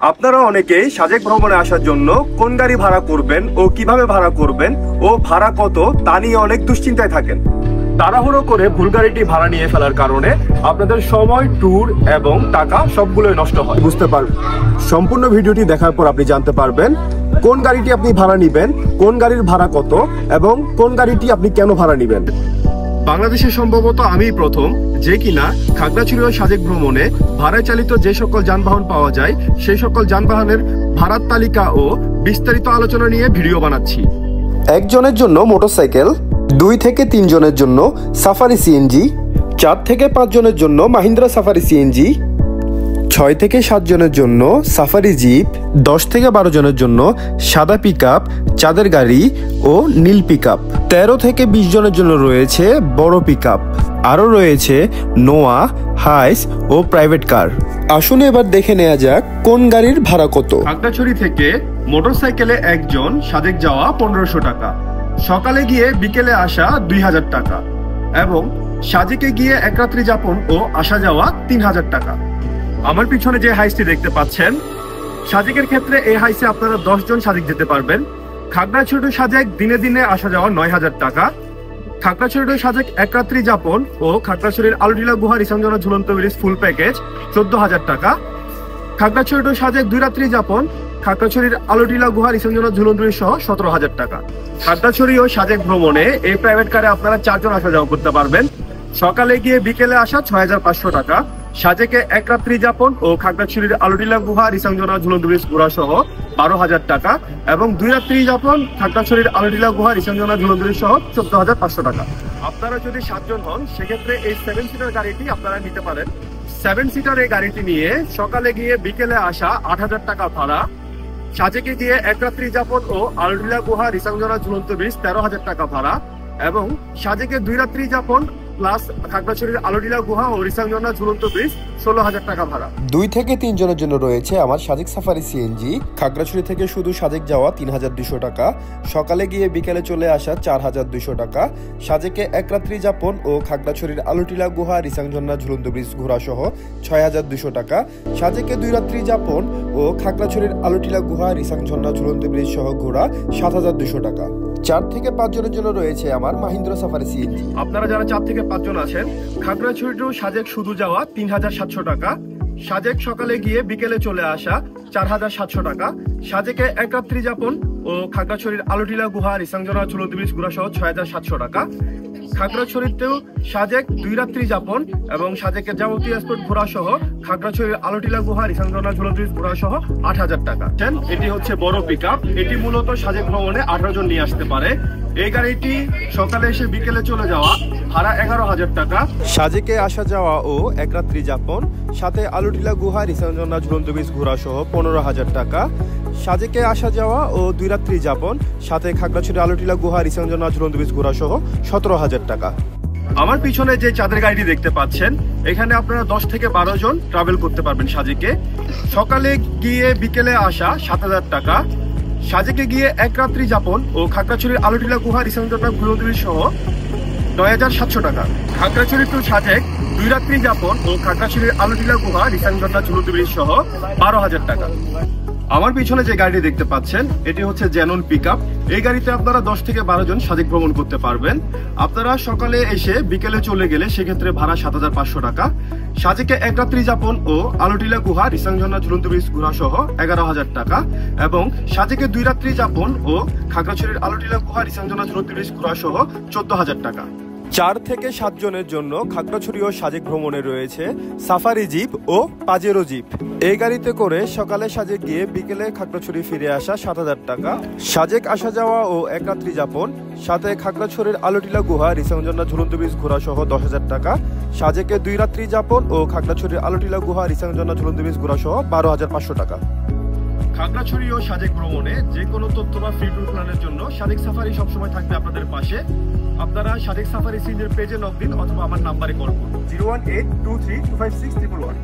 আপনারা অনেকেই সাজেক ভ্রমণে আসার জন্য কোন গাড়ি ভাড়া করবেন ও কিভাবে ভাড়া করবেন ও ভাড়া কত তা নিয়ে অনেক দুশ্চিন্তায় থাকেন। তাড়াহুড়ো করে ভুল গাড়িটি ভাড়া নিয়ে ফেলার কারণে আপনাদের সময়, ট্যুর এবং টাকা সবগুলোই নষ্ট হয়। বুঝতে পারবেন, সম্পূর্ণ ভিডিওটি দেখার পর আপনি জানতে পারবেন কোন গাড়িটি আপনি ভাড়া নিবেন, কোন গাড়ির ভাড়া কত এবং কোন গাড়িটি আপনি কেন ভাড়া নিবেন। বাংলাদেশে সম্ভবত আমিই প্রথম যে কিনা খাগড়াছড়ি ও সাজেক ভ্রমণে ভাড়ায় চালিত যে সকল যানবাহন পাওয়া যায় সেই সকল যানবাহনের ভাড়ার তালিকা ও বিস্তারিত আলোচনা নিয়ে ভিডিও বানাচ্ছি। একজনের জন্য মোটরসাইকেল, 2 থেকে 3 জনের জন্য সাফারি সিএনজি, 4 থেকে 5 জনের জন্য মাহিন্দ্রা সাফারি সিএনজি, 6 থেকে 7 জনের জন্য সাফারি জিপ, 10 থেকে 12 জনের জন্য সাদা পিকআপ, চাঁদের গাড়ি ও নীল পিকআপ, 13 থেকে 20 জনের জন্য রয়েছে বড় পিকআপ, আরও রয়েছে নোয়া, হাইস ও প্রাইভেট কার। আসুন এবার দেখে নেওয়া যাক কোন গাড়ির ভাড়া কত। খাগড়াছড়ি থেকে মোটরসাইকেলে একজন সাজেক যাওয়া 1500 টাকা, সকালে গিয়ে বিকেলে আসা 2000 টাকা এবং সাজেকে গিয়ে এক রাত্রি যাপন ও আসা যাওয়া 3000 টাকা। আমার পিছনে যে হাইসটি দেখতে পাচ্ছেন, সাজেকের ক্ষেত্রে এই হাইসে আপনারা 10 জন সাজেক যেতে পারবেন। খাগড়াছড়ি টু সাজেক দিনে দিনে আসা যাওয়া 9000 টাকা, খাগড়াছড়ি টু সাজেক এক রাত্রি যাপন ও খাগড়াছড়ির আলুটিলা গুহা রিসাংজনা ঝুলন্ত ব্রিজ ফুল প্যাকেজ 14000 টাকা, খাগড়াছড়ি টু সাজেক 2 রাত্রি যাপন খাগড়াছড়ির আলুটিলা গুহা রিসাংজনা ঝুলন্ত ব্রিজ সহ 17000 টাকা। খাগড়াছড়ি ও সাজেক ভ্রমণে এই প্রাইভেট কারে আপনারা 4 জন আসা যাওয়া করতে পারবেন। সকালে গিয়ে বিকেলে আসা 6500 টাকা, সাজেকে এক রাত্রি যাপন ও খাগড়াছড়ির আলুটিলা গুহা রিসাংজনা ঝুলন্ত ব্রিজ ঘোরা সহ 12000 টাকা এবং 2 রাত্রি যাপন খাগড়াছড়ির আলুটিলা গুহা রিসাংজনা ঝুলন্ত ব্রিজ সহ 14500 টাকা। আপনারা যদি 7 জন হন সেক্ষেত্রে এই 7 সিটার গাড়িটি আপনারা নিতে পারেন। 7 সিটার এই গাড়িটি নিয়ে সকালে গিয়ে বিকেলে আসা 8000 টাকা ভাড়া, সাজেকে গিয়ে এক রাত্রি যাপন ও আলুটিলা গুহা রিসাংজনা ঝুলন্ত ব্রিজ 13000 টাকা ভাড়া এবং সাজেকে 2 রাত্রি যাপন প্লাস খাগড়াছড়ির আলুটিলা গুহা ও রিসাংজনা ঝুলন্ত ব্রিজ 16000 টাকা ভাড়া। 2 থেকে 3 জনের জন্য রয়েছে আমার সাজেক সাফারি সিএনজি, খাগড়াছড়ি থেকে শুধু সাজেক যাওয়া 3200 টাকা, সকালে গিয়ে বিকেলে চলে আসা 4200 টাকা, সাজেকে এক রাত্রি যাপন ও খাগড়াছড়ির আলুটিলা গুহা রিসাংজনা ঝুলন্ত ব্রিজ ঘোরা সহ 6200 টাকা, সাজেকে 2 রাত্রি যাপন ও খাগড়াছড়ির আলুটিলা গুহা রিসাংজনা ঝুলন্ত ব্রিজ সহ ঘোরা 7200 টাকা। 4 থেকে 5 জনের জন্য রয়েছে আমার মাহিন্দ্রা সাফারি সিএনজি। আপনারা যারা 4 থেকে 5 জন আছেন, খাগড়াছড়ি টু সাজেক শুধু যাওয়া 3700 টাকা, সাজেক সকালে গিয়ে বিকেলে চলে আসা 4700 টাকা, সাজেকে এক রাত্রি যাপন ও খাগড়াছড়ির আলুটিলা গুহা রিসাংজনা ঝুলন্ত ব্রিজ ঘোরা সহ 6700 টাকা, খাগড়াছড়িতেও সাজেক 2 রাত্রি যাপন এবং সাজেকের যাবতীয় স্পট ঘোরা সহ খাগড়াছড়ির আলুটিলা গুহা রিসাংজনা ঝুলন্ত ব্রিজ ঘোরা সহ 8000 টাকা। এটি হচ্ছে বড় পিকআপ, এটি মূলত সাজেক ভ্রমণে 18 জন নিয়ে আসতে পারে। এই গাড়িটি সকালে এসে বিকেলে চলে যাওয়া ভাড়া 11000 টাকা, সাজেকে আসা যাওয়া ও এক রাত্রি যাপন সাথে আলুটিলা গুহা রিসাংজনা ঝুলন্ত ব্রিজ ঘোরা সহ 15000 টাকা, সাজেকে আসা যাওয়া ও 2 রাত্রি যাপন সাথে খাগড়াছড়ি আলুটিলা গুহা রিসাংজনা ঝুলন্ত ব্রিজ ঘোরা সহ 17000 টাকা। আমার পিছনে যে চাঁদের গাড়িটি দেখতে পাচ্ছেন, এখানে আপনারা 10 থেকে 12 জন ট্রাভেল করতে পারবেন সাজেকে। সকালে গিয়ে বিকেলে আসা 7000 টাকা, সাজেকে গিয়ে এক রাত্রি যাপন ও খাগড়াছড়ির আলুটিলা গুহা রিসাংজনা ঝুলন্ত ব্রিজ সহ 9700 টাকা, খাগড়াছড়ি টু সাজেক 2 রাত্রি যাপন ও খাগড়াছড়ির আলুটিলা গুহা রিসাংজনা ঝুলন্ত ব্রিজ সহ 12000 টাকা। আমার পিছনে যে গাড়িটি দেখতে পাচ্ছেন এটি হচ্ছে জেনন পিকআপ। এই গাড়িতে আপনারা 10 থেকে 12 জন সাজেক ভ্রমণ করতে পারবেন। আপনারা সকালে এসে বিকেলে চলে গেলে সেক্ষেত্রে ভাড়া 7500 টাকা, সাজেকে এক রাত্রি যাপন ও আলুটিলা গুহা রিসাংজনা ঝুলন্ত ব্রিজ ঘোরা সহ 11000 টাকা এবং সাজেকে 2 রাত্রি যাপন ও খাগড়াছড়ির আলুটিলা গুহা রিসাংজনা ঝুলন্ত ব্রিজ ঘোরা সহ 14000 টাকা। 4 থেকে 7 জনের জন্য খাগড়াছড়ি ও সাজেক ভ্রমণে রয়েছে সাফারি জিপ ও পাজেরো জিপ। এই গাড়িতে করে সকালে সাজেক গিয়ে বিকেলে খাগড়াছড়ি ফিরে আসা 7000 টাকা, সাজেক আসা যাওয়া ও এক রাত্রি যাপন সাথে খাগড়াছড়ির আলুটিলা গুহা রিসাংজনা ঝুলন্ত ব্রিজ ঘোরা সহ 10000 টাকা, সাজেকে 2 রাত্রি যাপন ও খাগড়াছড়ির আলুটিলা গুহা রিসাংজনা ঝুলন্ত ব্রিজ ঘোরা সহ 12500 টাকা। খাগড়াছড়ি ও সাজেক ভ্রমণে যে কোনো তথ্য বা ফ্রি ট্যুর প্ল্যানের জন্য সাজেক সাফারি সবসময় থাকবে আপনাদের পাশে। আপনারা সাজেক সাফারি সিনের পেজে লগ দিন অথবা আমার নাম্বারে কল করুন 01823256111।